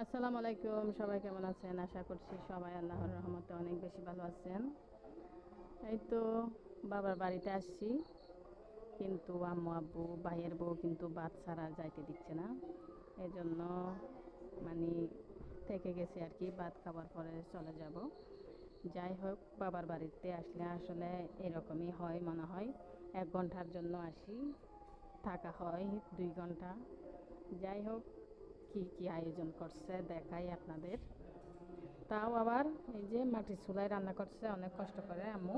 আসসালামু আলাইকুম, সবাই কেমন আছেন? আশা করছি সবাই আল্লাহর রহমতে অনেক বেশি ভালো আছেন। এই তো বাবার বাড়িতে আসছি, কিন্তু আম্মু আব্বু ভাইয়ের বউ কিন্তু ভাত ছাড়া যাইতে দিচ্ছে না। এই জন্য মানে থেকে গেছি আর কি, ভাত খাবার পরে চলে যাব। যাই হোক, বাবার বাড়িতে আসলে আসলে এরকমই হয় মনে হয়। 1 ঘন্টার জন্য আসি, থাকা হয় 2 ঘন্টা। যাই হোক, কি কি আয়োজন করছে দেখাই আপনাদের। তাও আবার এই যে মাটির চুলায় রান্না করছে অনেক কষ্ট করে আম্মু।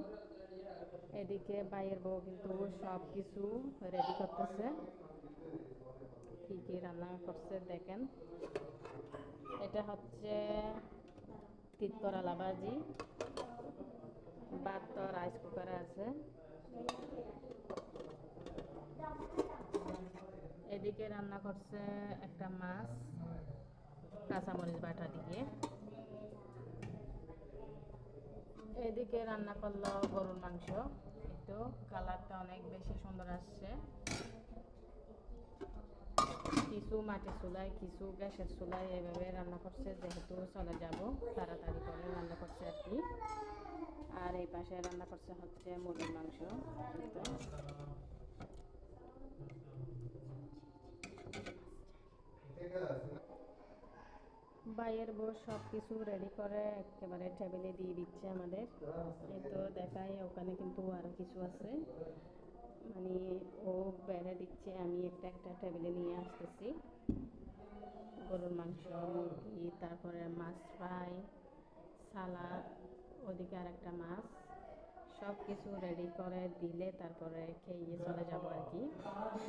এদিকে ভাইয়ের বউ কিন্তু সব কিছু রেডি করতেছে। কি কি রান্না করছে দেখেন। এটা হচ্ছে তিতকরালা ভাজি, ভাত তো রাইস কুকারে আছে। এদিকে রান্না করছে একটা মাছ কাঁচামরিচ বাটা দিয়ে। এদিকে রান্না করলো গরুর মাংস, একটু কালারটা অনেক বেশি সুন্দর আসছে। কিছু মাটির চুলায়, কিছু গ্যাসের চুলায় এভাবে রান্না করছে, যেহেতু চলে যাব তাড়াতাড়ি করে রান্না করছে আর কি। আর এই পাশে রান্না করছে হচ্ছে মুরগির মাংস। তো ভাইয়ের বউ সব কিছু রেডি করে একেবারে টেবিলে দিয়ে দিচ্ছে আমাদের। এই তো দেখাই, ওখানে কিন্তু আরও কিছু আছে, মানে ও বেড়ে দিচ্ছে, আমি একটা একটা টেবিলে নিয়ে আসতেছি। গরুর মাংস, মুরগি, তারপরে মাছ ফ্রাই, সালাদ, ওদিকে আর একটা মাছ, সব কিছু রেডি করে দিলে তারপরে খেয়ে চলে যাব আর কি।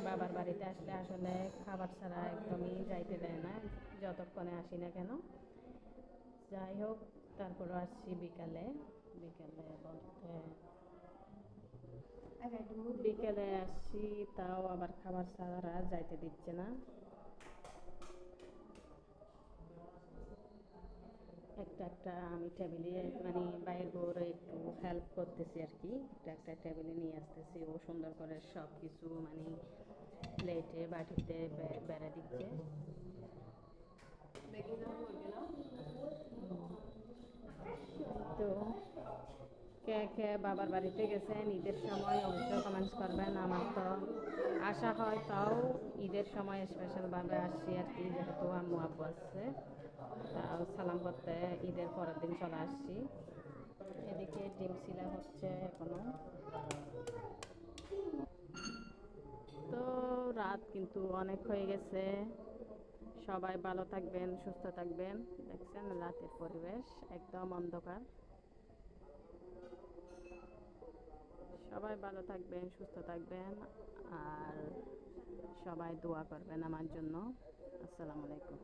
বাবার বাড়িতে আসলে আসলে খাবার ছাড়া একদমই যাইতে দেয় না, যতক্ষণে আসি না কেন। যাই হোক, তারপরে আসছি বিকালে। বিকালে বলতে বিকেলে আসছি, তাও আবার খাবার ছাড়া যাইতে দিচ্ছে না। একটা একটা আমি টেবিলে, মানে বাইরের বউরে একটু হেল্প করতেছি আর কি, একটা একটা টেবিলে নিয়ে আসতেছি। ও সুন্দর করে সব কিছু মানে প্লেটে বাটিতে বেড়ে দিচ্ছে। তো কে কে বাবার বাড়িতে গেছেন ঈদের সময় অবশ্যই কমেন্টস করবেন। আমার তো আসা হয়, তাও ঈদের সময় স্পেশালভাবে আসছি আর কি, যেহেতু আম্মু আব্বু আসছে। তাও সালাম করতে ঈদের পরের দিন চলে আসছি। এদিকে ডিম সিলা হচ্ছে এখনো। তো রাত কিন্তু অনেক হয়ে গেছে। সবাই ভালো থাকবেন, সুস্থ থাকবেন। দেখছেন রাতের পরিবেশ একদম অন্ধকার। সবাই ভালো থাকবেন, সুস্থ থাকবেন, আর সবাই দোয়া করবেন আমার জন্য। আসসালামু আলাইকুম।